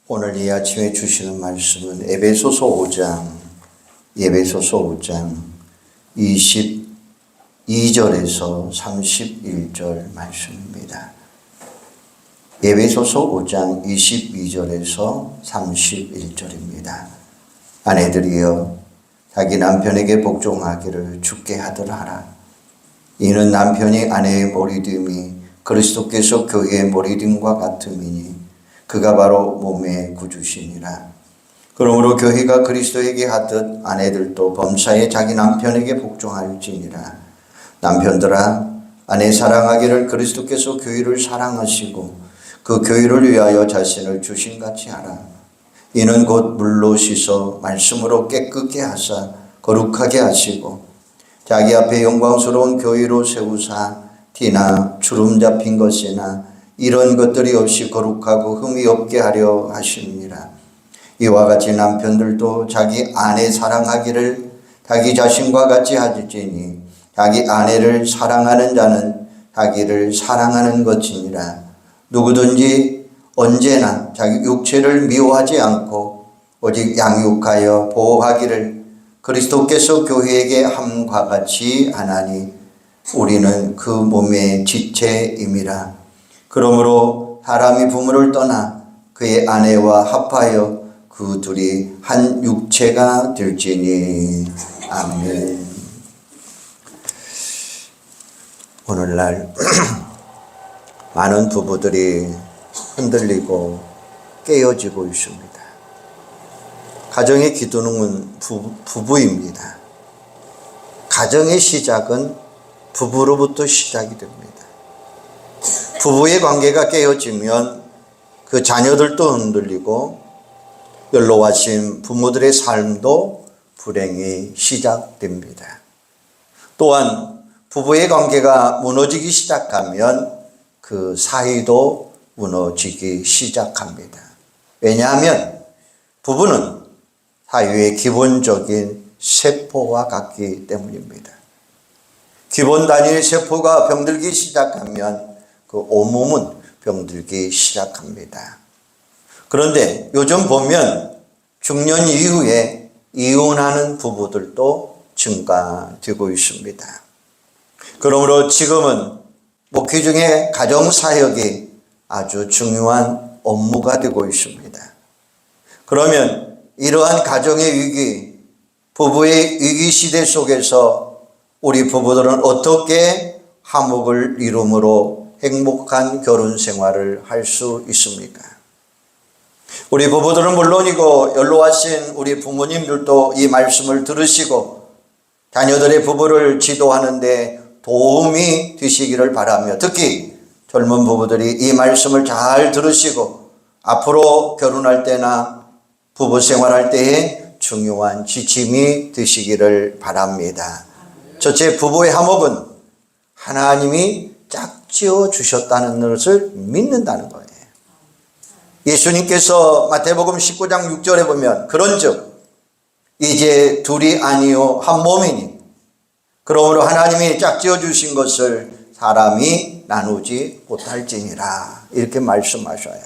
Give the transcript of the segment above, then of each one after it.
오늘 이 아침에 주시는 말씀은 에베소서 5장 22절에서 31절 말씀입니다. 에베소서 5장 22절에서 31절입니다. 아내들이여 자기 남편에게 복종하기를 주께 하더라. 이는 남편이 아내의 머리됨이 그리스도께서 교회의 머리됨과 같음이니 그가 바로 몸의 구주시니라. 그러므로 교회가 그리스도에게 하듯 아내들도 범사에 자기 남편에게 복종할지니라. 남편들아 아내 사랑하기를 그리스도께서 교회를 사랑하시고 그 교회를 위하여 자신을 주신같이 하라. 이는 곧 물로 씻어 말씀으로 깨끗게 하사 거룩하게 하시고 자기 앞에 영광스러운 교회로 세우사 티나 주름 잡힌 것이나 이런 것들이 없이 거룩하고 흠이 없게 하려 하십니다. 이와 같이 남편들도 자기 아내 사랑하기를 자기 자신과 같이 하지니 자기 아내를 사랑하는 자는 자기를 사랑하는 것이니라. 누구든지 언제나 자기 육체를 미워하지 않고 오직 양육하여 보호하기를 그리스도께서 교회에게 함과 같이 하나니 우리는 그 몸의 지체임이라. 그러므로 사람이 부모를 떠나 그의 아내와 합하여 그 둘이 한 육체가 될지니. 아멘. 오늘날 많은 부부들이 흔들리고 깨어지고 있습니다. 가정의 기둥은 부부입니다. 가정의 시작은 부부로부터 시작이 됩니다. 부부의 관계가 깨어지면 그 자녀들도 흔들리고 연로하신 부모들의 삶도 불행이 시작됩니다. 또한 부부의 관계가 무너지기 시작하면 그 사이도 무너지기 시작합니다. 왜냐하면 부부는 사유의 기본적인 세포와 같기 때문입니다. 기본 단위의 세포가 병들기 시작하면 그 온몸은 병들기 시작합니다. 그런데 요즘 보면 중년 이후에 이혼하는 부부들도 증가되고 있습니다. 그러므로 지금은 목회 중에 가정사역이 아주 중요한 업무가 되고 있습니다. 그러면 이러한 가정의 위기, 부부의 위기 시대 속에서 우리 부부들은 어떻게 화목을 이룸으로 행복한 결혼 생활을 할 수 있습니까? 우리 부부들은 물론이고 연로하신 우리 부모님들도 이 말씀을 들으시고 자녀들의 부부를 지도하는데 도움이 되시기를 바라며, 특히 젊은 부부들이 이 말씀을 잘 들으시고 앞으로 결혼할 때나 부부 생활할 때에 중요한 지침이 되시기를 바랍니다. 첫째, 부부의 화목은 하나님이 짝지어 주셨다는 것을 믿는다는 거예요. 예수님께서 마태복음 19장 6절에 보면 그런즉 이제 둘이 아니요 한 몸이니 그러므로 하나님이 짝지어 주신 것을 사람이 나누지 못할지니라, 이렇게 말씀하셔요.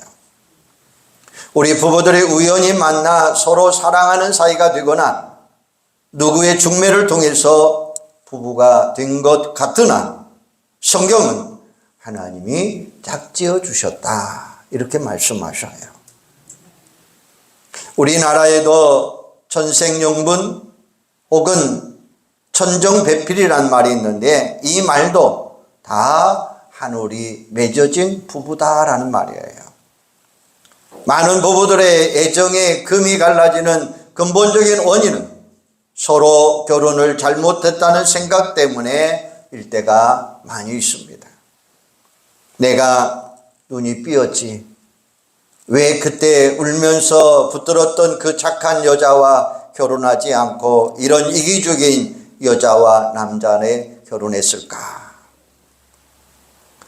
우리 부부들이 우연히 만나 서로 사랑하는 사이가 되거나 누구의 중매를 통해서 부부가 된 것 같으나 성경은 하나님이 짝지어 주셨다, 이렇게 말씀하셔요. 우리나라에도 천생연분 혹은 천정배필이란 말이 있는데 이 말도 다 하늘이 맺어진 부부다라는 말이에요. 많은 부부들의 애정의 금이 갈라지는 근본적인 원인은 서로 결혼을 잘못했다는 생각 때문에 일 때가 많이 있습니다. 내가 눈이 삐었지, 왜 그때 울면서 붙들었던 그 착한 여자와 결혼하지 않고 이런 이기적인 여자와 남자네 결혼했을까?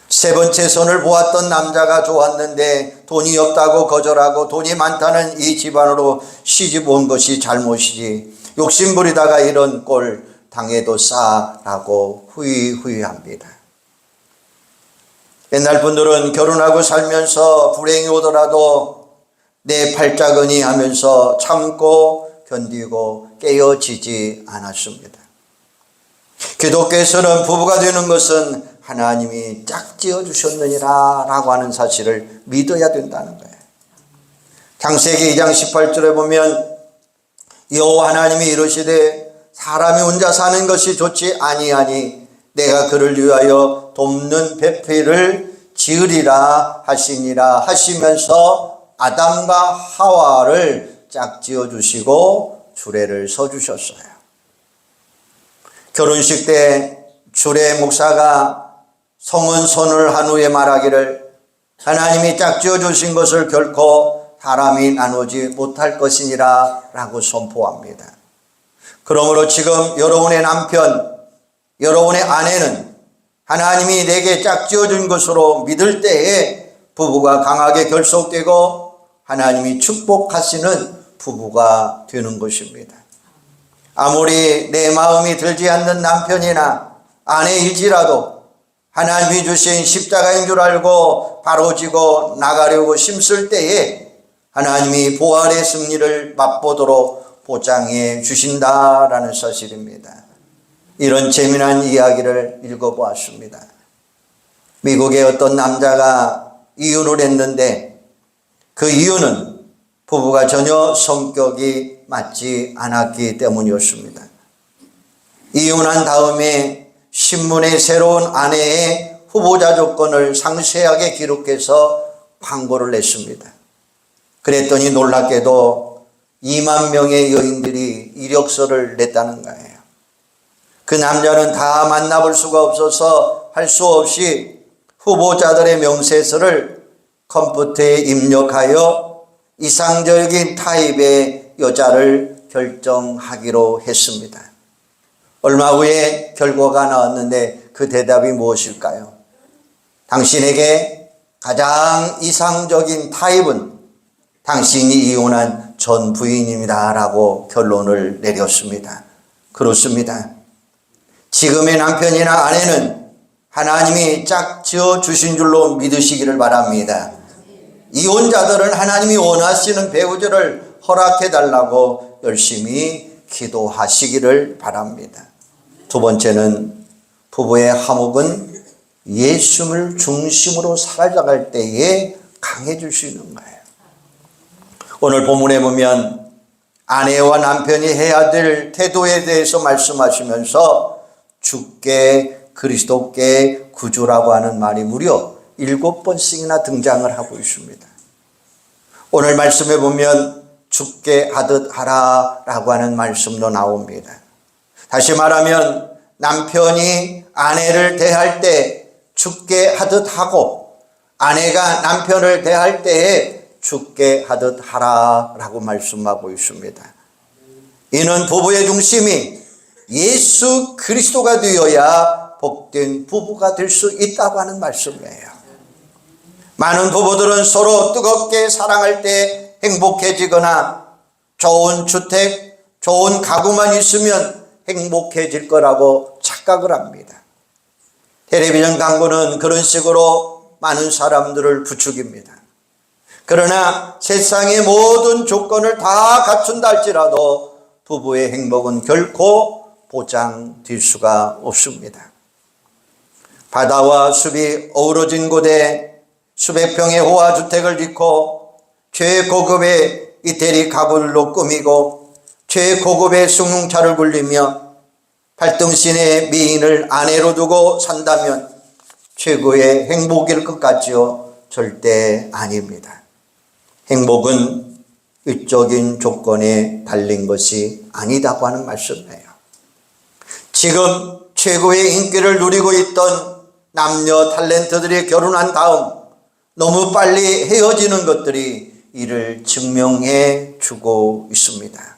세 번째 손을 보았던 남자가 좋았는데 돈이 없다고 거절하고 돈이 많다는 이 집안으로 시집 온 것이 잘못이지, 욕심부리다가 이런 꼴 당해도 싸라고 후회합니다. 옛날 분들은 결혼하고 살면서 불행이 오더라도 내 팔자근이 하면서 참고 견디고 깨어지지 않았습니다. 기독교에서는 부부가 되는 것은 하나님이 짝지어 주셨느니라 라고 하는 사실을 믿어야 된다는 거예요. 창세기 2장 18절에 보면 여호와 하나님이 이르시되 사람이 혼자 사는 것이 좋지 아니하니 내가 그를 위하여 돕는 배필을 지으리라 하시니라 하시면서 아담과 하와를 짝지어 주시고 주례를 서주셨어요. 결혼식 때 주례 목사가 성은 손을 한 후에 말하기를 하나님이 짝지어 주신 것을 결코 사람이 나누지 못할 것이니라 라고 선포합니다. 그러므로 지금 여러분의 남편, 여러분의 아내는 하나님이 내게 짝지어 준 것으로 믿을 때에 부부가 강하게 결속되고 하나님이 축복하시는 부부가 되는 것입니다. 아무리 내 마음이 들지 않는 남편이나 아내일지라도 하나님이 주신 십자가인 줄 알고 바로 지고 나가려고 힘쓸 때에 하나님이 부활의 승리를 맛보도록 보장해 주신다라는 사실입니다. 이런 재미난 이야기를 읽어보았습니다. 미국의 어떤 남자가 이혼을 했는데 그 이유는 부부가 전혀 성격이 맞지 않았기 때문이었습니다. 이혼한 다음에 신문에 새로운 아내의 후보자 조건을 상세하게 기록해서 광고를 냈습니다. 그랬더니 놀랍게도 2만 명의 여인들이 이력서를 냈다는 거예요. 그 남자는 다 만나볼 수가 없어서 할 수 없이 후보자들의 명세서를 컴퓨터에 입력하여 이상적인 타입의 여자를 결정하기로 했습니다. 얼마 후에 결과가 나왔는데 그 대답이 무엇일까요? 당신에게 가장 이상적인 타입은 당신이 이혼한 전 부인입니다 라고 결론을 내렸습니다. 그렇습니다. 지금의 남편이나 아내는 하나님이 짝지어 주신 줄로 믿으시기를 바랍니다. 이혼자들은 하나님이 원하시는 배우자를 허락해 달라고 열심히 기도하시기를 바랍니다. 두 번째는 부부의 화목은 예수를 중심으로 살아갈 때에 강해질 수 있는 거예요. 오늘 본문에 보면 아내와 남편이 해야 될 태도에 대해서 말씀하시면서 주께 그리스도께 구주라고 하는 말이 무려 7번씩이나 등장을 하고 있습니다. 오늘 말씀에 보면 주께 하듯 하라라고 하는 말씀도 나옵니다. 다시 말하면 남편이 아내를 대할 때 주께 하듯 하고 아내가 남편을 대할 때에 주께 하듯 하라라고 말씀하고 있습니다. 이는 부부의 중심이 예수 그리스도가 되어야 복된 부부가 될 수 있다고 하는 말씀이에요. 많은 부부들은 서로 뜨겁게 사랑할 때 행복해지거나 좋은 주택, 좋은 가구만 있으면 행복해질 거라고 착각을 합니다. 텔레비전 광고는 그런 식으로 많은 사람들을 부추깁니다. 그러나 세상의 모든 조건을 다 갖춘다 할지라도 부부의 행복은 결코 보장될 수가 없습니다. 바다와 숲이 어우러진 곳에 수백 평의 호화주택을 짓고 최고급의 이태리 가구들로 꾸미고 최고급의 숭늉차를 굴리며 팔등신의 미인을 아내로 두고 산다면 최고의 행복일 것 같지요? 절대 아닙니다. 행복은 일적인 조건에 달린 것이 아니다고 하는 말씀이에요. 지금 최고의 인기를 누리고 있던 남녀 탤런트들이 결혼한 다음 너무 빨리 헤어지는 것들이 이를 증명해 주고 있습니다.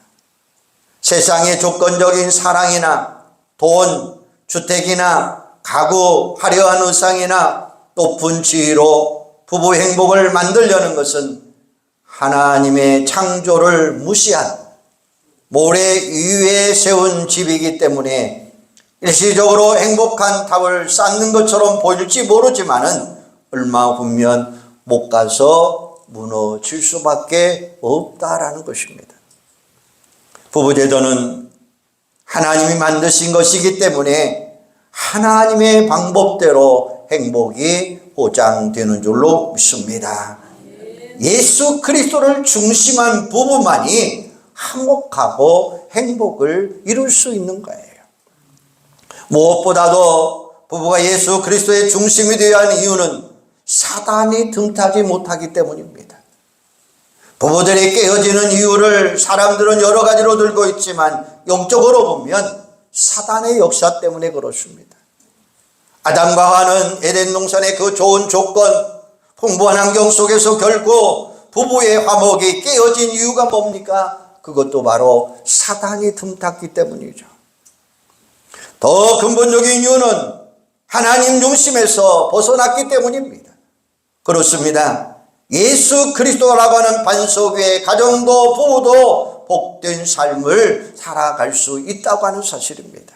세상의 조건적인 사랑이나 돈, 주택이나 가구, 화려한 의상이나 높은 지위로 부부 행복을 만들려는 것은 하나님의 창조를 무시한 모래 위에 세운 집이기 때문에 일시적으로 행복한 탑을 쌓는 것처럼 보일지 모르지만은 얼마 후면 못 가서 무너질 수밖에 없다라는 것입니다. 부부제도는 하나님이 만드신 것이기 때문에 하나님의 방법대로 행복이 보장되는 줄로 믿습니다. 예수 그리스도를 중심한 부부만이 화목하고 행복을 이룰 수 있는 거예요. 무엇보다도 부부가 예수 그리스도의 중심이 되어야 하는 이유는 사단이 틈타지 못하기 때문입니다. 부부들이 깨어지는 이유를 사람들은 여러 가지로 들고 있지만 영적으로 보면 사단의 역사 때문에 그렇습니다. 아담과 하와는 에덴 동산의 그 좋은 조건, 풍부한 환경 속에서 결국 부부의 화목이 깨어진 이유가 뭡니까? 그것도 바로 사단이 틈탔기 때문이죠. 더 근본적인 이유는 하나님 중심에서 벗어났기 때문입니다. 그렇습니다. 예수 그리스도라고 하는 반석 위에 가정도 부부도 복된 삶을 살아갈 수 있다고 하는 사실입니다.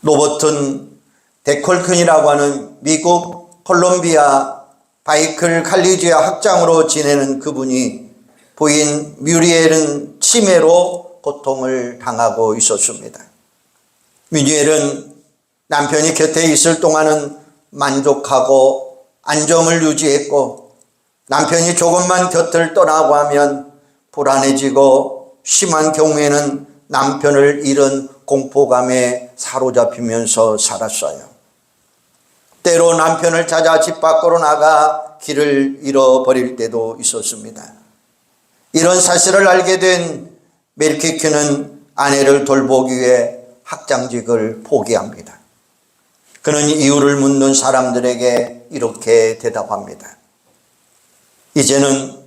로버튼 데컬큰이라고 하는 미국 콜롬비아 바이클 칼리지아 학장으로 지내는 그분이 부인 뮤리엘은 치매로 고통을 당하고 있었습니다. 뮤리엘은 남편이 곁에 있을 동안은 만족하고 안정을 유지했고, 남편이 조금만 곁을 떠나고 하면 불안해지고, 심한 경우에는 남편을 잃은 공포감에 사로잡히면서 살았어요. 때로 남편을 찾아 집 밖으로 나가 길을 잃어버릴 때도 있었습니다. 이런 사실을 알게 된 멜키큐는 아내를 돌보기 위해 학장직을 포기합니다. 그는 이유를 묻는 사람들에게 이렇게 대답합니다. 이제는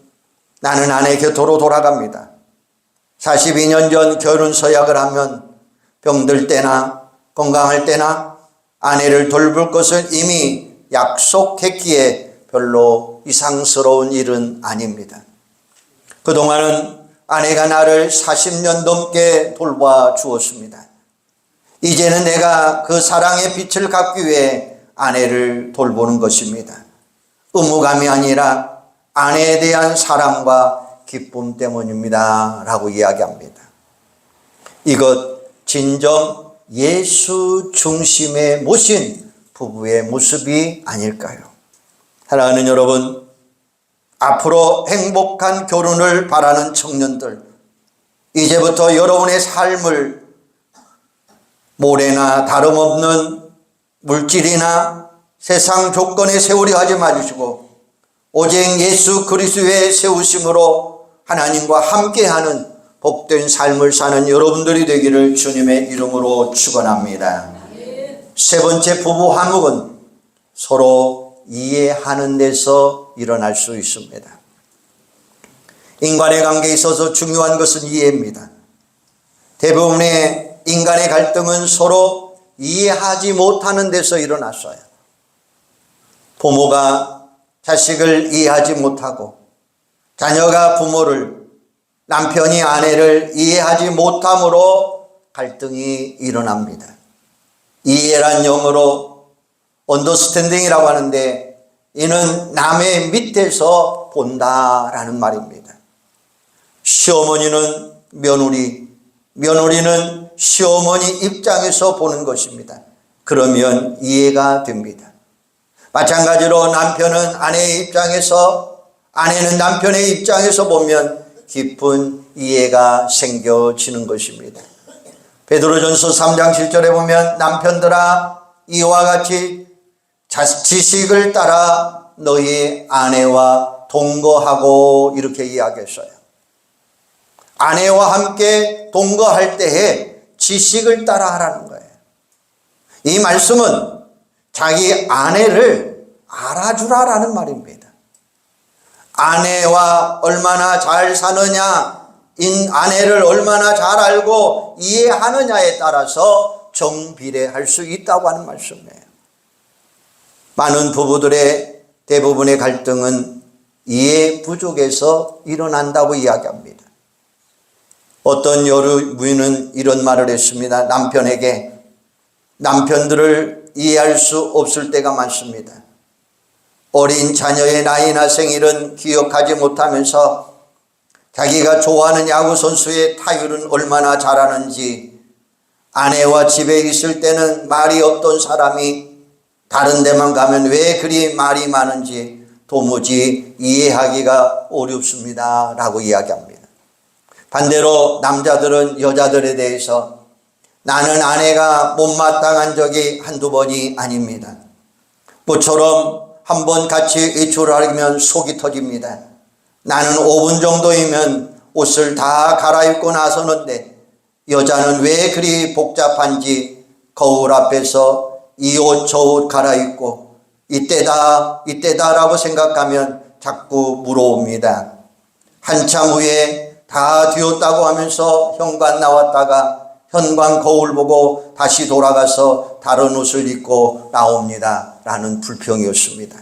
나는 아내 곁으로 돌아갑니다. 42년 전 결혼 서약을 하면 병들 때나 건강할 때나 아내를 돌볼 것을 이미 약속했기에 별로 이상스러운 일은 아닙니다. 그동안은 아내가 나를 40년 넘게 돌봐 주었습니다. 이제는 내가 그 사랑의 빛을 갖기 위해 아내를 돌보는 것입니다. 의무감이 아니라 아내에 대한 사랑과 기쁨 때문입니다. 라고 이야기합니다. 이것 진정 예수 중심에 모신 부부의 모습이 아닐까요? 사랑하는 여러분, 앞으로 행복한 결혼을 바라는 청년들, 이제부터 여러분의 삶을 모래나 다름없는 물질이나 세상 조건에 세우려 하지 마시고 오직 예수 그리스도의 세우심으로 하나님과 함께하는 복된 삶을 사는 여러분들이 되기를 주님의 이름으로 축원합니다. 세 번째, 부부 화목은 서로 이해하는 데서 일어날 수 있습니다. 인간의 관계에 있어서 중요한 것은 이해입니다. 대부분의 인간의 갈등은 서로 이해하지 못하는 데서 일어났어요. 부모가 자식을 이해하지 못하고 자녀가 부모를, 남편이 아내를 이해하지 못함으로 갈등이 일어납니다. 이해란 영어로 언더스탠딩이라고 하는데 이는 남의 밑에서 본다라는 말입니다. 시어머니는 며느리, 며느리는 시어머니 입장에서 보는 것입니다. 그러면 이해가 됩니다. 마찬가지로 남편은 아내의 입장에서, 아내는 남편의 입장에서 보면 깊은 이해가 생겨지는 것입니다. 베드로전서 3장 7절에 보면 남편들아 이와 같이 지식을 따라 너희 아내와 동거하고 이렇게 이야기했어요. 아내와 함께 동거할 때에 지식을 따라 하라는 거예요. 이 말씀은 자기 아내를 알아주라라는 말입니다. 아내와 얼마나 잘 사느냐, 아내를 얼마나 잘 알고 이해하느냐에 따라서 정비례할 수 있다고 하는 말씀이에요. 많은 부부들의 대부분의 갈등은 이해 부족에서 일어난다고 이야기합니다. 어떤 여부인은 이런 말을 했습니다. 남편에게 남편들을 이해할 수 없을 때가 많습니다. 어린 자녀의 나이나 생일은 기억하지 못하면서 자기가 좋아하는 야구선수의 타율은 얼마나 잘하는지, 아내와 집에 있을 때는 말이 없던 사람이 다른 데만 가면 왜 그리 말이 많은지 도무지 이해하기가 어렵습니다 라고 이야기합니다. 반대로 남자들은 여자들에 대해서 나는 아내가 못마땅한 적이 한두 번이 아닙니다. 모처럼 한번 같이 외출을 하면 속이 터집니다. 나는 5분 정도이면 옷을 다 갈아입고 나서는데 여자는 왜 그리 복잡한지 거울 앞에서 이 옷 저 옷 갈아입고 이때다라고 생각하면 자꾸 물어옵니다. 한참 후에 다 뒤었다고 하면서 현관 나왔다가 현관 거울 보고 다시 돌아가서 다른 옷을 입고 나옵니다 라는 불평이었습니다.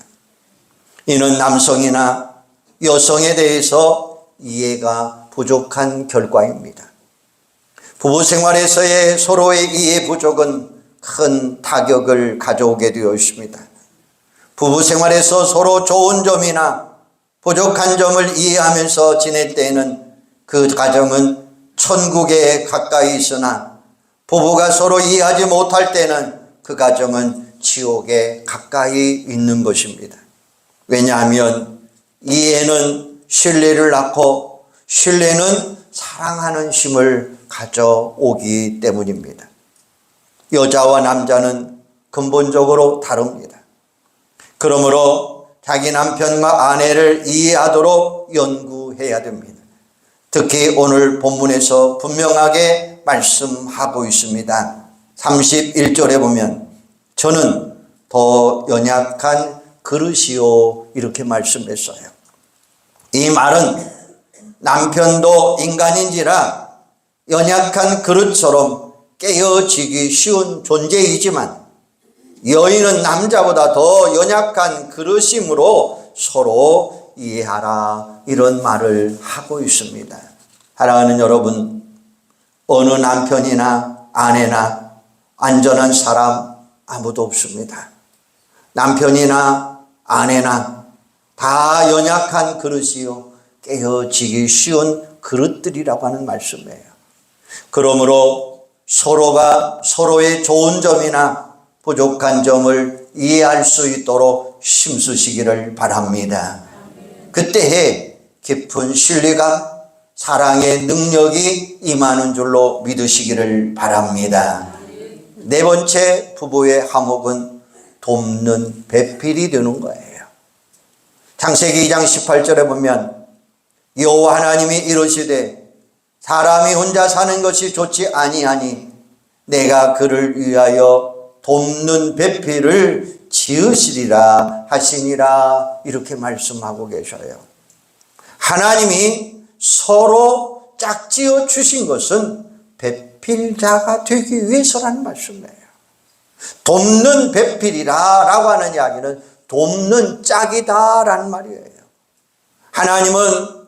이는 남성이나 여성에 대해서 이해가 부족한 결과입니다. 부부 생활에서의 서로의 이해 부족은 큰 타격을 가져오게 되어 있습니다. 부부 생활에서 서로 좋은 점이나 부족한 점을 이해하면서 지낼 때에는 그 가정은 천국에 가까이 있으나 부부가 서로 이해하지 못할 때는 그 가정은 지옥에 가까이 있는 것입니다. 왜냐하면 이해는 신뢰를 낳고 신뢰는 사랑하는 심을 가져오기 때문입니다. 여자와 남자는 근본적으로 다릅니다. 그러므로 자기 남편과 아내를 이해하도록 연구해야 됩니다. 특히 오늘 본문에서 분명하게 말씀하고 있습니다. 31절에 보면 저는 더 연약한 그릇이요 이렇게 말씀했어요. 이 말은 남편도 인간인지라 연약한 그릇처럼 깨어지기 쉬운 존재이지만 여인은 남자보다 더 연약한 그릇이므로 서로 이해하라 이런 말을 하고 있습니다. 사랑하는 여러분, 어느 남편이나 아내나 안전한 사람 아무도 없습니다. 남편이나 아내나 다 연약한 그릇이요 깨어지기 쉬운 그릇들이라고 하는 말씀이에요. 그러므로 서로가 서로의 좋은 점이나 부족한 점을 이해할 수 있도록 힘쓰시기를 바랍니다. 그때에 깊은 신뢰감, 사랑의 능력이 임하는 줄로 믿으시기를 바랍니다. 네 번째 부부의 화목은 돕는 배필이 되는 거예요. 창세기 2장 18절에 보면 여호와 하나님이 이르시되 사람이 혼자 사는 것이 좋지 아니하니 내가 그를 위하여 돕는 배필을 지으시리라 하시니라 이렇게 말씀하고 계셔요. 하나님이 서로 짝지어 주신 것은 배필자가 되기 위해서라는 말씀이에요. 돕는 배필이라 라고 하는 이야기는 돕는 짝이다 라는 말이에요. 하나님은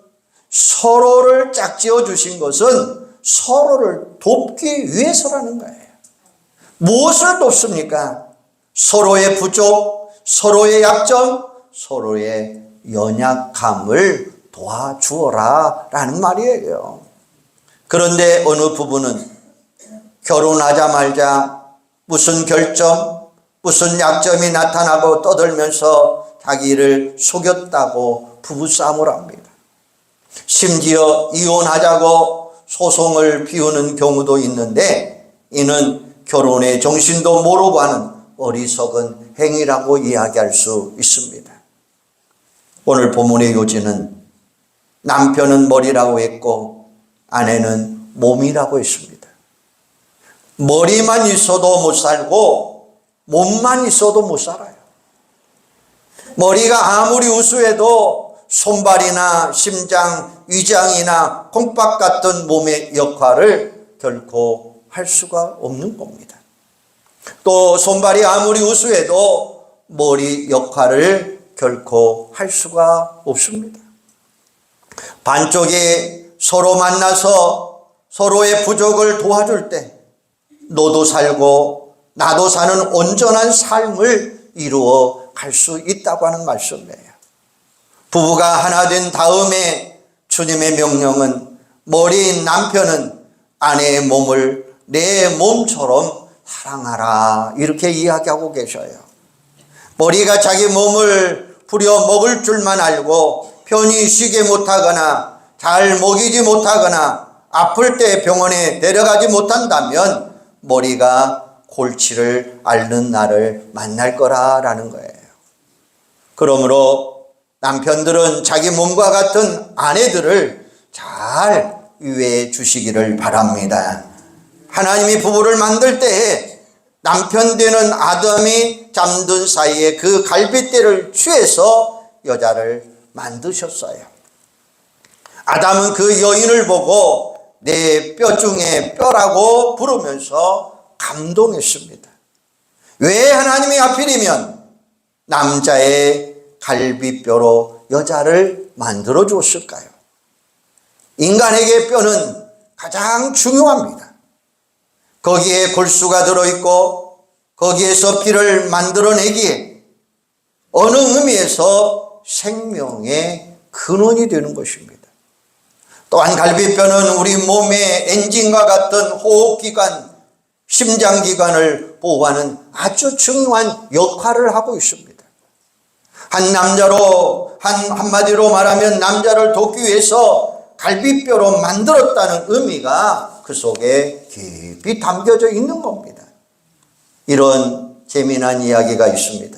서로를 짝지어 주신 것은 서로를 돕기 위해서라는 거예요. 무엇을 돕습니까? 서로의 부족, 서로의 약점, 서로의 연약함을 도와주어라 라는 말이에요. 그런데 어느 부부는 결혼하자마자 무슨 결점, 무슨 약점이 나타나고 떠들면서 자기를 속였다고 부부싸움을 합니다. 심지어 이혼하자고 소송을 피우는 경우도 있는데 이는 결혼의 정신도 모르고 하는 어리석은 행위라고 이야기할 수 있습니다. 오늘 본문의 요지는 남편은 머리라고 했고 아내는 몸이라고 했습니다. 머리만 있어도 못 살고 몸만 있어도 못 살아요. 머리가 아무리 우수해도 손발이나 심장, 위장이나 콩밥 같은 몸의 역할을 결코 할 수가 없는 겁니다. 또 손발이 아무리 우수해도 머리 역할을 결코 할 수가 없습니다. 반쪽이 서로 만나서 서로의 부족을 도와줄 때 너도 살고 나도 사는 온전한 삶을 이루어 갈 수 있다고 하는 말씀이에요. 부부가 하나 된 다음에 주님의 명령은 머리인 남편은 아내의 몸을 내 몸처럼 사랑하라, 이렇게 이야기하고 계셔요. 머리가 자기 몸을 부려 먹을 줄만 알고 편히 쉬게 못하거나 잘 먹이지 못하거나 아플 때 병원에 데려가지 못한다면 머리가 골치를 앓는 날을 만날 거라라는 거예요. 그러므로 남편들은 자기 몸과 같은 아내들을 잘 위해 주시기를 바랍니다. 하나님이 부부를 만들 때에 남편 되는 아담이 잠든 사이에 그 갈빗대를 취해서 여자를 만드셨어요. 아담은 그 여인을 보고 내 뼈 중에 뼈라고 부르면서 감동했습니다. 왜 하나님이 하필이면 남자의 갈비뼈로 여자를 만들어 주었을까요? 인간에게 뼈는 가장 중요합니다. 거기에 골수가 들어있고 거기에서 피를 만들어내기에 어느 의미에서 생명의 근원이 되는 것입니다. 또한 갈비뼈는 우리 몸의 엔진과 같은 호흡기관, 심장기관을 보호하는 아주 중요한 역할을 하고 있습니다. 한마디로 말하면 남자를 돕기 위해서 갈비뼈로 만들었다는 의미가 그 속에 깊이 담겨져 있는 겁니다. 이런 재미난 이야기가 있습니다.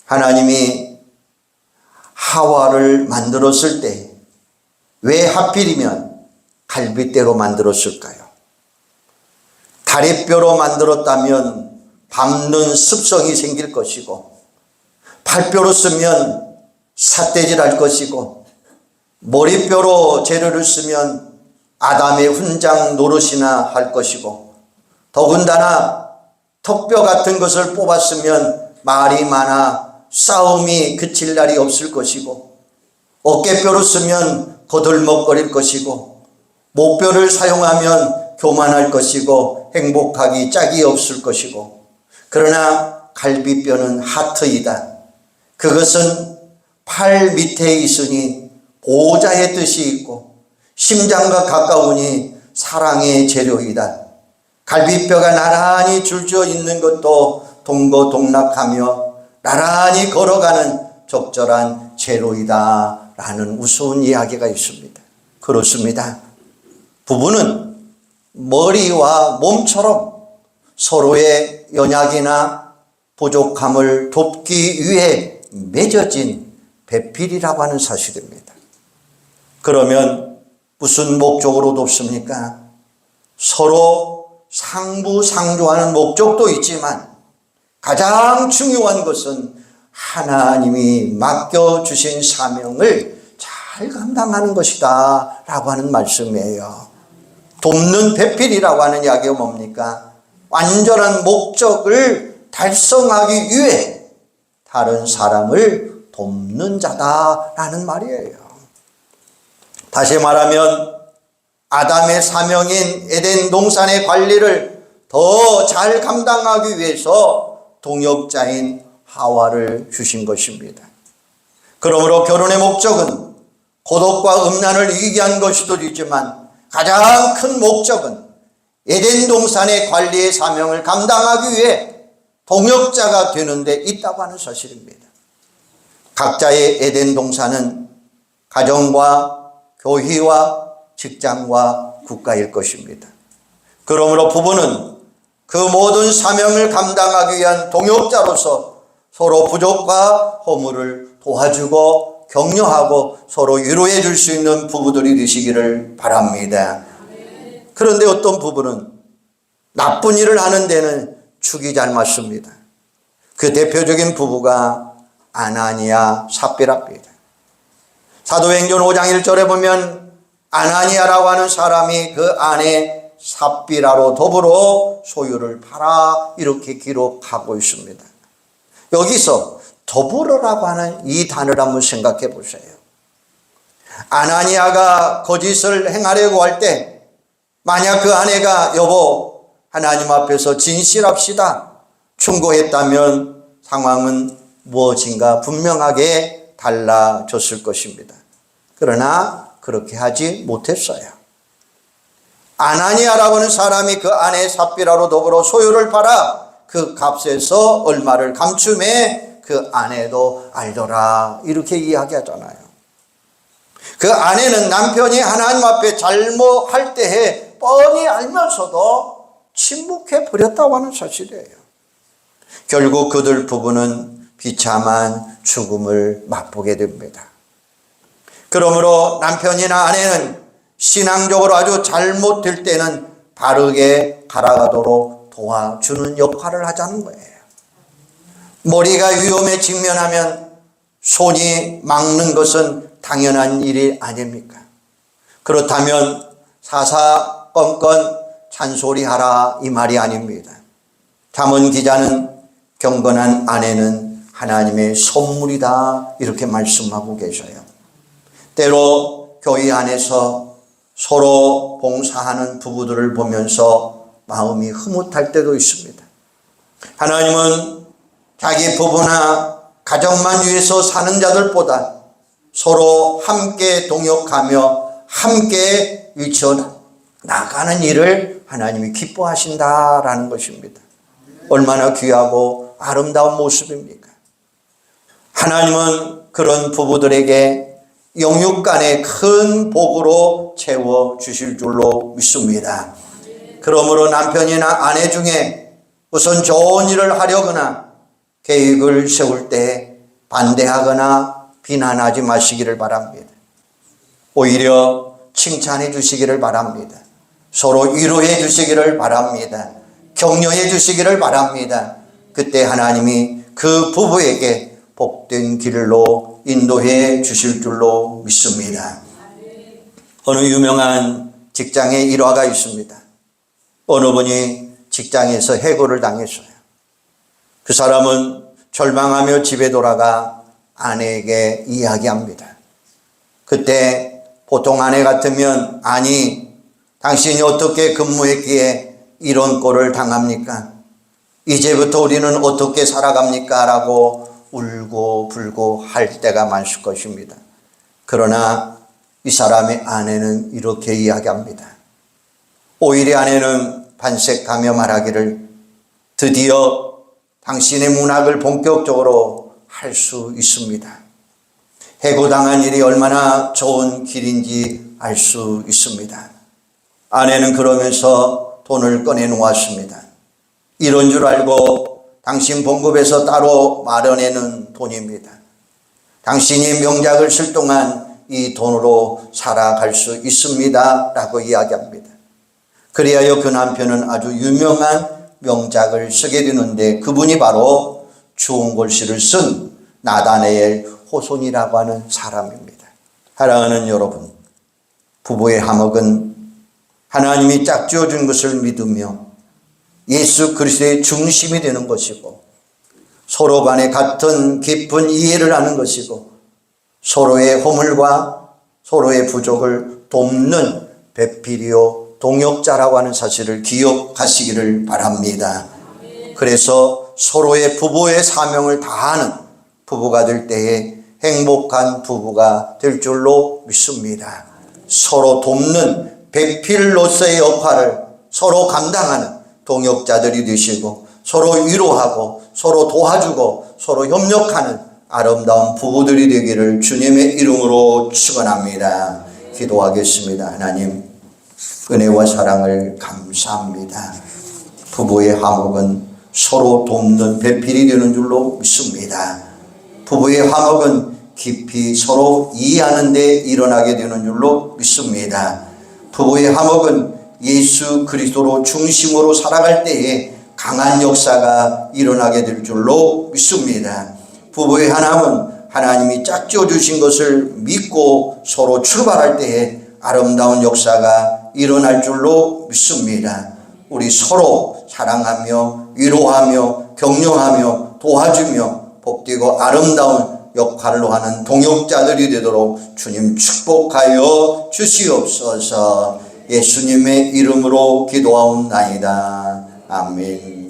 하나님이 하와를 만들었을 때 왜 하필이면 갈비뼈로 만들었을까요? 다리뼈로 만들었다면 밟는 습성이 생길 것이고, 팔뼈로 쓰면 삿대질할 것이고, 머리뼈로 재료를 쓰면 아담의 훈장 노릇이나 할 것이고, 더군다나 턱뼈 같은 것을 뽑았으면 말이 많아 싸움이 그칠 날이 없을 것이고, 어깨뼈로 쓰면 거들먹거릴 것이고, 목뼈를 사용하면 교만할 것이고 행복하기 짝이 없을 것이고, 그러나 갈비뼈는 하트이다. 그것은 팔 밑에 있으니 보호자의 뜻이 있고 심장과 가까우니 사랑의 재료이다. 갈비뼈가 나란히 줄지어 있는 것도 동고동락하며 나란히 걸어가는 적절한 재료이다 라는 우스운 이야기가 있습니다. 그렇습니다. 부부는 머리와 몸처럼 서로의 연약이나 부족함을 돕기 위해 맺어진 배필이라고 하는 사실입니다. 그러면 무슨 목적으로 돕습니까? 서로 상부상조하는 목적도 있지만 가장 중요한 것은 하나님이 맡겨주신 사명을 잘 감당하는 것이다 라고 하는 말씀이에요. 돕는 배필이라고 하는 이야기가 뭡니까? 완전한 목적을 달성하기 위해 다른 사람을 돕는 자다라는 말이에요. 다시 말하면 아담의 사명인 에덴 동산의 관리를 더 잘 감당하기 위해서 동역자인 하와를 주신 것입니다. 그러므로 결혼의 목적은 고독과 음란을 이기게 한 것이도 있지만 가장 큰 목적은 에덴 동산의 관리의 사명을 감당하기 위해 동역자가 되는 데 있다고 하는 사실입니다. 각자의 에덴 동산은 가정과 교회와 직장과 국가일 것입니다. 그러므로 부부는 그 모든 사명을 감당하기 위한 동역자로서 서로 부족과 허물을 도와주고 격려하고 서로 위로해 줄 수 있는 부부들이 되시기를 바랍니다. 그런데 어떤 부부는 나쁜 일을 하는 데는 축이 잘 맞습니다. 그 대표적인 부부가 아나니아 삽비라입니다. 사도행전 5장 1절에 보면 아나니아라고 하는 사람이 그 아내 삽비라로 더불어 소유를 팔아 이렇게 기록하고 있습니다. 여기서 더불어라고 하는 이 단어를 한번 생각해 보세요. 아나니아가 거짓을 행하려고 할 때 만약 그 아내가 여보 하나님 앞에서 진실합시다 충고했다면 상황은 무엇인가 분명하게 달라졌을 것입니다. 그러나 그렇게 하지 못했어요. 아나니아라고 하는 사람이 그 아내 삽비라로 더불어 소유를 팔아 그 값에서 얼마를 감춤해 그 아내도 알더라, 이렇게 이야기하잖아요. 그 아내는 남편이 하나님 앞에 잘못할 때에 뻔히 알면서도 침묵해 버렸다고 하는 사실이에요. 결국 그들 부부는 비참한 죽음을 맛보게 됩니다. 그러므로 남편이나 아내는 신앙적으로 아주 잘못될 때는 바르게 갈아가도록 도와주는 역할을 하자는 거예요. 머리가 위험에 직면하면 손이 막는 것은 당연한 일이 아닙니까? 그렇다면 사사건건 잔소리하라, 이 말이 아닙니다. 잠언 기자는 경건한 아내는 하나님의 선물이다, 이렇게 말씀하고 계셔요. 때로 교회 안에서 서로 봉사하는 부부들을 보면서 마음이 흐뭇할 때도 있습니다. 하나님은 자기 부부나 가정만 위해서 사는 자들보다 서로 함께 동역하며 함께 위쳐 나가는 일을 하나님이 기뻐하신다라는 것입니다. 얼마나 귀하고 아름다운 모습입니까? 하나님은 그런 부부들에게 영육간의 큰 복으로 채워주실 줄로 믿습니다. 그러므로 남편이나 아내 중에 우선 좋은 일을 하려거나 계획을 세울 때 반대하거나 비난하지 마시기를 바랍니다. 오히려 칭찬해 주시기를 바랍니다. 서로 위로해 주시기를 바랍니다. 격려해 주시기를 바랍니다. 그때 하나님이 그 부부에게 복된 길로 인도해 주실 줄로 믿습니다. 어느 유명한 직장의 일화가 있습니다. 어느 분이 직장에서 해고를 당했어요. 그 사람은 절망하며 집에 돌아가 아내에게 이야기합니다. 그때 보통 아내 같으면, 아니, 당신이 어떻게 근무했기에 이런 꼴을 당합니까? 이제부터 우리는 어떻게 살아갑니까? 라고 울고 불고 할 때가 많을 것입니다. 그러나 이 사람의 아내는 이렇게 이야기합니다. 오히려 아내는 반색하며 말하기를, 드디어 당신의 문학을 본격적으로 할 수 있습니다. 해고당한 일이 얼마나 좋은 길인지 알 수 있습니다. 아내는 그러면서 돈을 꺼내 놓았습니다. 이런 줄 알고 당신 봉급에서 따로 마련해놓은 돈입니다. 당신이 명작을 쓸 동안 이 돈으로 살아갈 수 있습니다. 라고 이야기합니다. 그리하여 그 남편은 아주 유명한 명작을 쓰게 되는데, 그분이 바로 주홍글씨를 쓴 나다네엘 호손이라고 하는 사람입니다. 사랑하는 여러분, 부부의 화목은 하나님이 짝지어 준 것을 믿으며 예수 그리스도의 중심이 되는 것이고, 서로 간에 같은 깊은 이해를 하는 것이고, 서로의 허물과 서로의 부족을 돕는 배필이요 동역자라고 하는 사실을 기억하시기를 바랍니다. 그래서 서로의 부부의 사명을 다하는 부부가 될 때에 행복한 부부가 될 줄로 믿습니다. 서로 돕는 배필로서의 역할을 서로 감당하는 동역자들이 되시고, 서로 위로하고 서로 도와주고 서로 협력하는 아름다운 부부들이 되기를 주님의 이름으로 축원합니다. 기도하겠습니다. 하나님, 은혜와 사랑을 감사합니다. 부부의 화목은 서로 돕는 배필이 되는 줄로 믿습니다. 부부의 화목은 깊이 서로 이해하는 데 일어나게 되는 줄로 믿습니다. 부부의 화목은 예수 그리스도로 중심으로 살아갈 때에 강한 역사가 일어나게 될 줄로 믿습니다. 부부의 하나님은 하나님이 짝지어 주신 것을 믿고 서로 출발할 때에 아름다운 역사가 일어날 줄로 믿습니다. 우리 서로 사랑하며 위로하며 격려하며 도와주며 복되고 아름다운 역할로 하는 동역자들이 되도록 주님 축복하여 주시옵소서. 예수님의 이름으로 기도하옵나이다. 아멘.